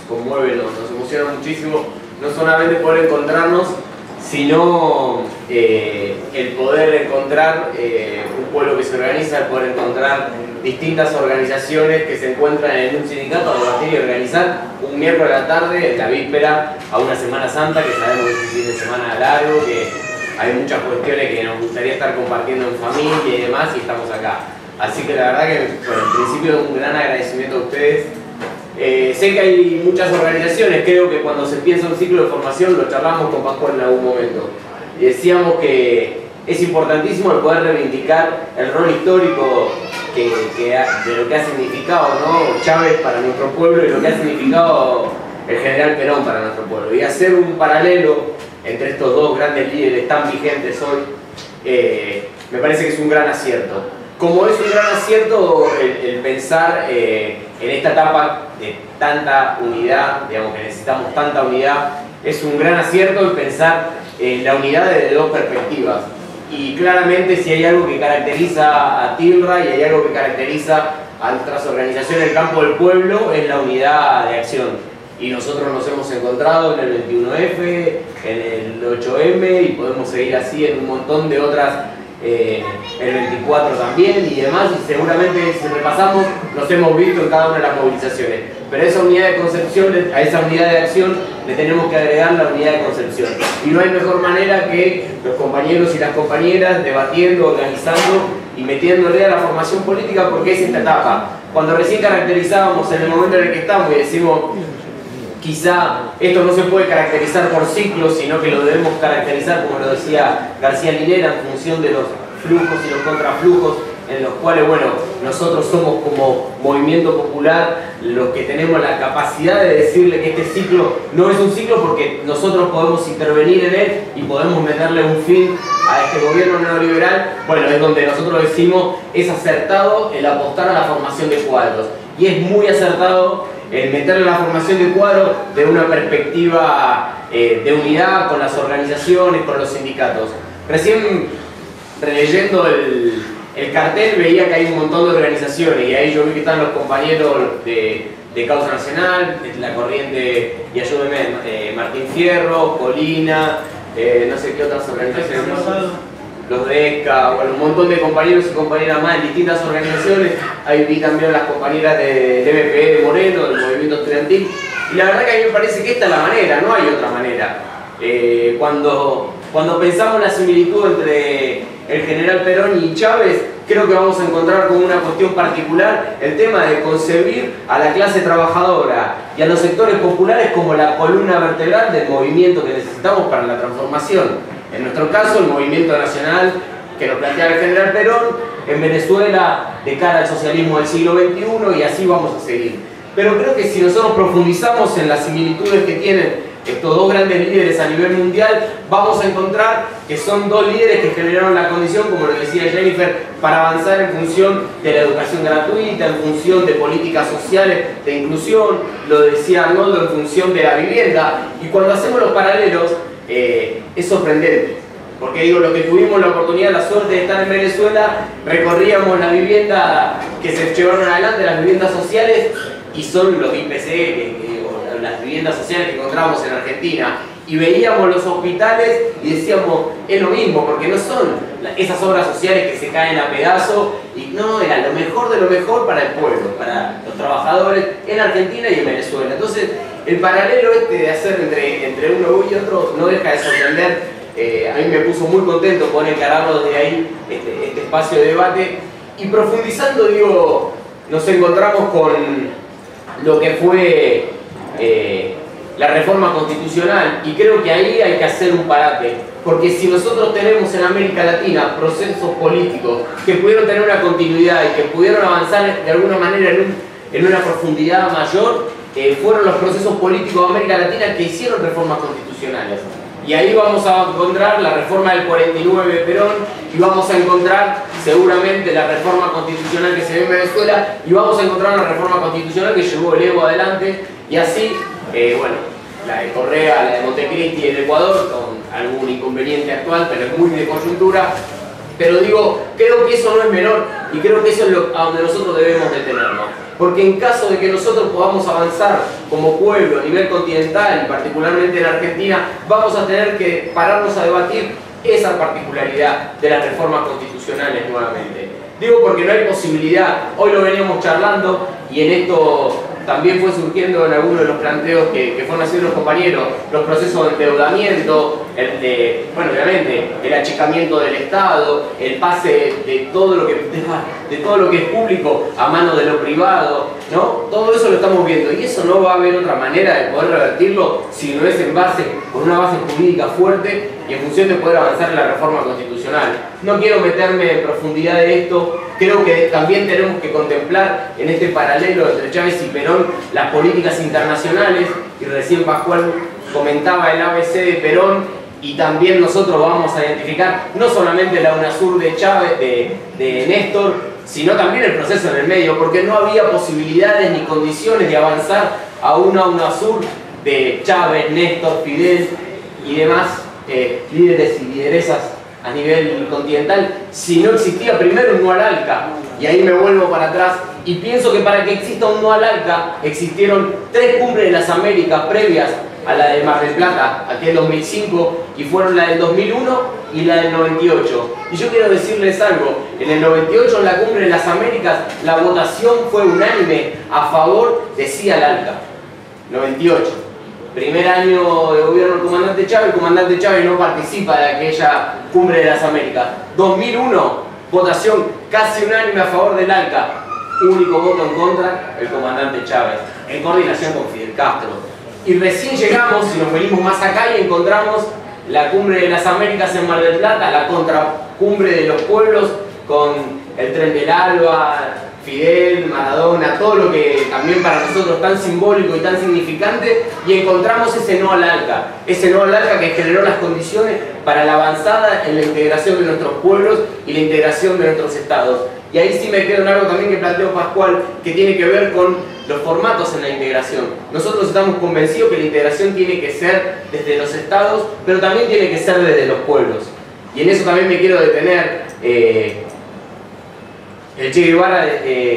conmueve, nos emociona muchísimo, no solamente poder encontrarnos, sino el poder encontrar un pueblo que se organiza, el poder encontrar distintas organizaciones que se encuentran en un sindicato a debatir y organizar un miércoles a la tarde, en la víspera a una Semana Santa, que sabemos que es un fin de semana largo, que hay muchas cuestiones que nos gustaría estar compartiendo en familia y demás, y estamos acá. Así que la verdad que, bueno, en principio un gran agradecimiento a ustedes. Sé que hay muchas organizaciones, creo que cuando se empieza un ciclo de formación lo charlamos con Pascual en algún momento. Y decíamos que es importantísimo el poder reivindicar el rol histórico de lo que ha significado, ¿no?, Chávez para nuestro pueblo y lo que ha significado el general Perón para nuestro pueblo. Y hacer un paralelo entre estos dos grandes líderes tan vigentes hoy, me parece que es un gran acierto. Como es un gran acierto el pensar en esta etapa de tanta unidad, digamos que necesitamos tanta unidad, es un gran acierto el pensar en la unidad desde dos perspectivas. Y claramente si hay algo que caracteriza a TILRA y hay algo que caracteriza a nuestras organizaciones del campo del pueblo, es la unidad de acción. Y nosotros nos hemos encontrado en el 21F, en el 8M y podemos seguir así en un montón de otras, el 24 también y demás, y seguramente si repasamos nos hemos visto en cada una de las movilizaciones. Pero a esa unidad de concepción, a esa unidad de acción le tenemos que agregar la unidad de concepción. Y no hay mejor manera que los compañeros y las compañeras debatiendo, organizando y metiéndole a la formación política, porque es esta etapa. Cuando recién caracterizábamos en el momento en el que estamos y decimos quizá esto no se puede caracterizar por ciclos, sino que lo debemos caracterizar, como lo decía García Linera, en función de los flujos y los contraflujos, en los cuales, bueno, nosotros somos como movimiento popular los que tenemos la capacidad de decirle que este ciclo no es un ciclo porque nosotros podemos intervenir en él y podemos meterle un fin a este gobierno neoliberal. Bueno, es donde nosotros decimos es acertado el apostar a la formación de cuadros y es muy acertado el meterle la formación de cuadros de una perspectiva de unidad con las organizaciones, con los sindicatos. Recién releyendo el cartel veía que hay un montón de organizaciones y ahí yo vi que están los compañeros de Causa Nacional, de la Corriente y Ayúdeme, Martín Fierro, Colina, no sé qué otras organizaciones, los de ESCA, bueno, un montón de compañeros y compañeras más en distintas organizaciones. Ahí vi también las compañeras del MPE de Moreno, del movimiento estudiantil, y la verdad que a mí me parece que esta es la manera, no hay otra manera. Cuando pensamos la similitud entre el general Perón y Chávez, creo que vamos a encontrar como una cuestión particular el tema de concebir a la clase trabajadora y a los sectores populares como la columna vertebral del movimiento que necesitamos para la transformación. En nuestro caso, el movimiento nacional que nos plantea el general Perón, en Venezuela de cara al socialismo del siglo XXI, y así vamos a seguir. Pero creo que si nosotros profundizamos en las similitudes que tienen estos dos grandes líderes a nivel mundial, vamos a encontrar que son dos líderes que generaron la condición, como lo decía Jennifer, para avanzar en función de la educación gratuita, en función de políticas sociales de inclusión, lo decía Arnoldo, en función de la vivienda. Y cuando hacemos los paralelos, es sorprendente, porque digo, lo que tuvimos la oportunidad, la suerte de estar en Venezuela, recorríamos la vivienda que se llevaron adelante, las viviendas sociales, y son los IPC, las viviendas sociales que encontramos en Argentina, y veíamos los hospitales y decíamos, es lo mismo, porque no son esas obras sociales que se caen a pedazos, y no, era lo mejor de lo mejor para el pueblo, para los trabajadores en Argentina y en Venezuela. Entonces, el paralelo de hacer entre uno y otro no deja de sorprender. A mí me puso muy contento poder encararlo desde ahí, este espacio de debate, y profundizando, digo, nos encontramos con lo que fue la reforma constitucional, y creo que ahí hay que hacer un parate, porque si nosotros tenemos en América Latina procesos políticos que pudieron tener una continuidad y que pudieron avanzar de alguna manera en una profundidad mayor, fueron los procesos políticos de América Latina que hicieron reformas constitucionales. Y ahí vamos a encontrar la reforma del 49 de Perón, y vamos a encontrar seguramente la reforma constitucional que se dio en Venezuela, y vamos a encontrar la reforma constitucional que llevó el Evo adelante, y así, bueno, la de Correa, la de Montecristi en Ecuador, con algún inconveniente actual, pero es muy de coyuntura. Pero digo, creo que eso no es menor, y creo que eso es a donde nosotros debemos detenernos. porque en caso de que nosotros podamos avanzar como pueblo a nivel continental, y particularmente en Argentina, vamos a tener que pararnos a debatir esa particularidad de las reformas constitucionales nuevamente. Digo porque no hay posibilidad, hoy lo veníamos charlando y en esto también fue surgiendo en algunos de los planteos que fueron haciendo los compañeros, los procesos de endeudamiento, bueno, obviamente, el achicamiento del Estado, el pase de todo lo que es público a manos de lo privado, ¿no? Todo eso lo estamos viendo y eso no va a haber otra manera de poder revertirlo si no es con una base jurídica fuerte y en función de poder avanzar en la reforma constitucional. No quiero meterme en profundidad de esto, creo que también tenemos que contemplar en este paralelo entre Chávez y Perón las políticas internacionales, y recién Pascual comentaba el ABC de Perón, y también nosotros vamos a identificar no solamente la UNASUR de Chávez, de Néstor, sino también el proceso en el medio, porque no había posibilidades ni condiciones de avanzar a una UNASUR de Chávez, Néstor, Fidel y demás líderes y lideresas a nivel continental si no existía primero un no al ALCA. Y ahí me vuelvo para atrás y pienso que para que exista un no al ALCA existieron 3 cumbres de las Américas previas a la de Mar del Plata, aquel 2005, y fueron la del 2001 y la del 98. Y yo quiero decirles algo, en el 98 en la cumbre de las Américas la votación fue unánime a favor de sí al ALCA. 98. Primer año de gobierno del comandante Chávez, el comandante Chávez no participa de aquella cumbre de las Américas. 2001, votación casi unánime a favor del ALCA. Único voto en contra, el comandante Chávez, en coordinación con Fidel Castro. Y recién llegamos, y nos venimos más acá y encontramos la cumbre de las Américas en Mar del Plata, la contracumbre de los pueblos, con el Tren del Alba, Fidel, Maradona, todo lo que también para nosotros tan simbólico y tan significante, y encontramos ese no al ALCA, que generó las condiciones para la avanzada en la integración de nuestros pueblos y la integración de nuestros estados. Y ahí sí me quedo en algo también que planteó Pascual, que tiene que ver con los formatos en la integración. Nosotros estamos convencidos que la integración tiene que ser desde los estados, pero también tiene que ser desde los pueblos. Y en eso también me quiero detener. El Che Guevara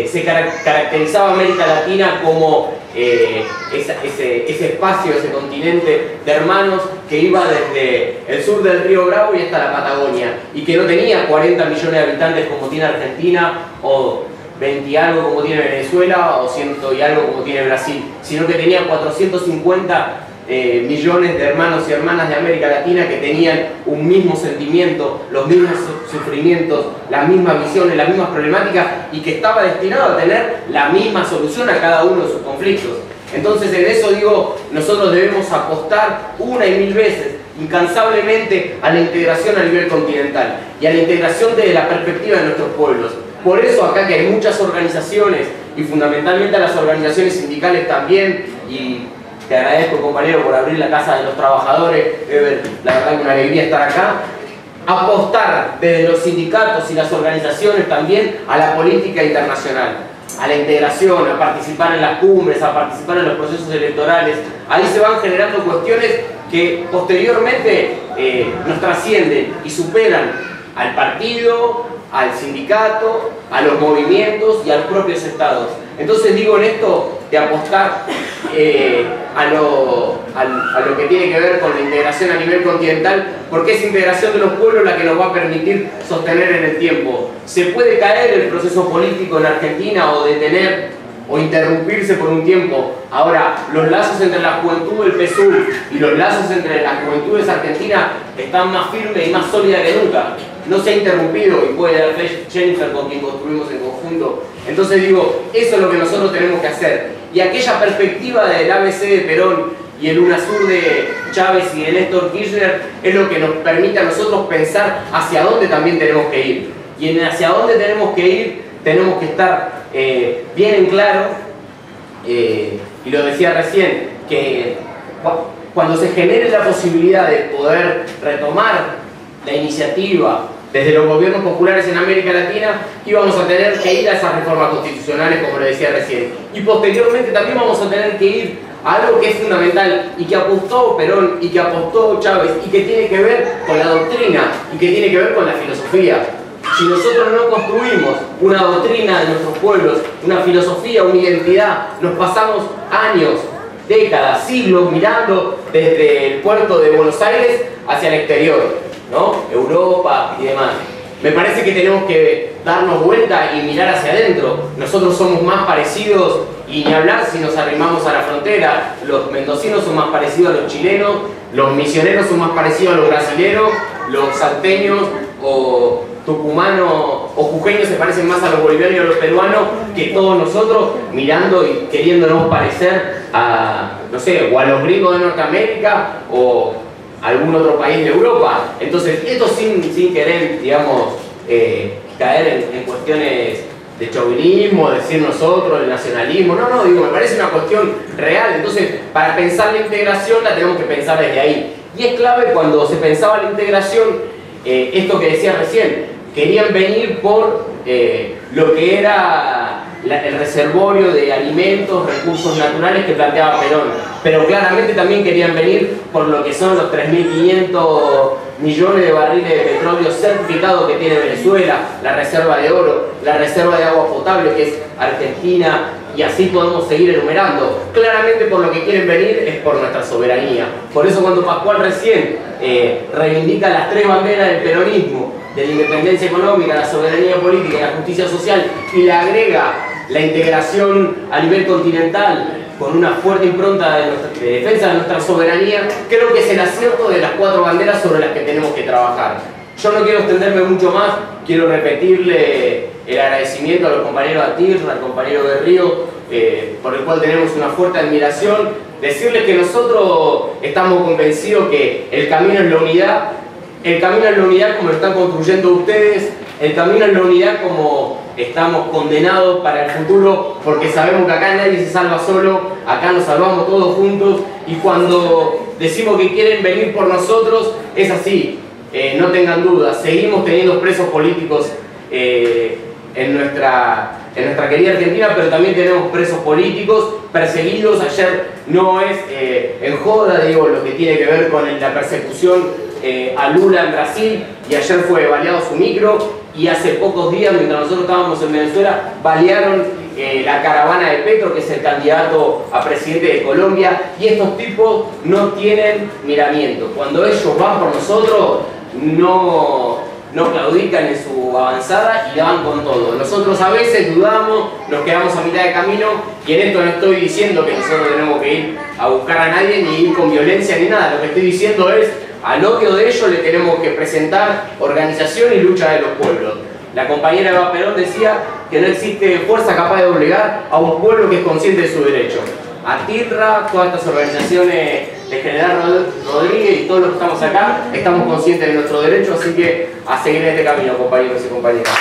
se caracterizaba a América Latina como ese espacio, ese continente de hermanos que iba desde el sur del río Bravo y hasta la Patagonia, y que no tenía 40 millones de habitantes como tiene Argentina, o 20 y algo como tiene Venezuela, o 100 y algo como tiene Brasil, sino que tenía 450 millones de hermanos y hermanas de América Latina que tenían un mismo sentimiento, los mismos sufrimientos, las mismas visiones, las mismas problemáticas, y que estaba destinado a tener la misma solución a cada uno de sus conflictos. Entonces en eso digo, nosotros debemos apostar una y mil veces, incansablemente, a la integración a nivel continental y a la integración desde la perspectiva de nuestros pueblos. Por eso acá que hay muchas organizaciones, y fundamentalmente a las organizaciones sindicales también, y te agradezco, compañero, por abrir la Casa de los Trabajadores, la verdad que es una alegría estar acá. Apostar desde los sindicatos y las organizaciones también a la política internacional, a la integración, a participar en las cumbres, a participar en los procesos electorales. Ahí se van generando cuestiones que posteriormente nos trascienden y superan al partido, al sindicato, a los movimientos y a los propios estados. Entonces digo en esto de apostar a lo que tiene que ver con la integración a nivel continental, porque es integración de los pueblos la que nos va a permitir sostener en el tiempo. Se puede caer el proceso político en Argentina o detener o interrumpirse por un tiempo. Ahora, los lazos entre la juventud del PSUV y los lazos entre las juventudes argentinas están más firmes y más sólidas que nunca. No se ha interrumpido, y puede dar fe Jennifer, con quien construimos en conjunto. Entonces digo, eso es lo que nosotros tenemos que hacer. Y aquella perspectiva del ABC de Perón y el UNASUR de Chávez y de Néstor Kirchner es lo que nos permite a nosotros pensar hacia dónde también tenemos que ir. Y en hacia dónde tenemos que ir, tenemos que estar bien en claro, y lo decía recién, que cuando se genere la posibilidad de poder retomar la iniciativa desde los gobiernos populares en América Latina, íbamos a tener que ir a esas reformas constitucionales, como lo decía recién. Y posteriormente también vamos a tener que ir a algo que es fundamental, y que apostó Perón, y que apostó Chávez, y que tiene que ver con la doctrina, y que tiene que ver con la filosofía. Si nosotros no construimos una doctrina de nuestros pueblos, una filosofía, una identidad, nos pasamos años, décadas, siglos mirando desde el puerto de Buenos Aires hacia el exterior, ¿no? Europa y demás. Me parece que tenemos que darnos vuelta y mirar hacia adentro. Nosotros somos más parecidos, y ni hablar si nos arrimamos a la frontera. Los mendocinos son más parecidos a los chilenos, los misioneros son más parecidos a los brasileros, los salteños o tucumanos o jujeños se parecen más a los bolivianos y a los peruanos que todos nosotros, mirando y queriéndonos parecer a, no sé, o a los gringos de Norteamérica o algún otro país de Europa. Entonces, esto sin querer, digamos, caer en cuestiones de chauvinismo, decir nosotros, el nacionalismo, no, digo, me parece una cuestión real. Entonces, para pensar la integración la tenemos que pensar desde ahí. Y es clave cuando se pensaba la integración, esto que decía recién, querían venir por lo que era el reservorio de alimentos, recursos naturales que planteaba Perón, pero claramente también querían venir por lo que son los 3.500 millones de barriles de petróleo certificados que tiene Venezuela, la reserva de oro, la reserva de agua potable que es Argentina, y así podemos seguir enumerando. Claramente por lo que quieren venir es por nuestra soberanía. Por eso cuando Pascual recién reivindica las 3 banderas del peronismo, de la independencia económica, la soberanía política y la justicia social, y le agrega la integración a nivel continental con una fuerte impronta de defensa de nuestra soberanía, creo que es el acierto de las 4 banderas sobre las que tenemos que trabajar. Yo no quiero extenderme mucho más, quiero repetirle el agradecimiento a los compañeros Atirra, al compañero Berrío, por el cual tenemos una fuerte admiración, decirles que nosotros estamos convencidos que el camino es la unidad. El camino es la unidad como lo están construyendo ustedes, el camino es la unidad como estamos condenados para el futuro, porque sabemos que acá nadie se salva solo, acá nos salvamos todos juntos, y cuando decimos que quieren venir por nosotros, es así, no tengan dudas, seguimos teniendo presos políticos en nuestra querida Argentina, pero también tenemos presos políticos perseguidos. Ayer no es en joda, digo, lo que tiene que ver con la persecución a Lula en Brasil, y ayer fue baleado su micro, y hace pocos días, mientras nosotros estábamos en Venezuela, balearon la caravana de Petro, que es el candidato a presidente de Colombia, y estos tipos no tienen miramiento. Cuando ellos van por nosotros, no claudican en su avanzada y van con todo. Nosotros a veces dudamos, nos quedamos a mitad de camino, y en esto no estoy diciendo que nosotros tenemos que ir a buscar a nadie, ni ir con violencia ni nada. Lo que estoy diciendo es, al odio de ellos le tenemos que presentar organización y lucha de los pueblos. La compañera Eva Perón decía que no existe fuerza capaz de obligar a un pueblo que es consciente de su derecho. Atirra, todas estas organizaciones de General Rodríguez y todos los que estamos acá, estamos conscientes de nuestro derecho, así que a seguir en este camino, compañeros y compañeras.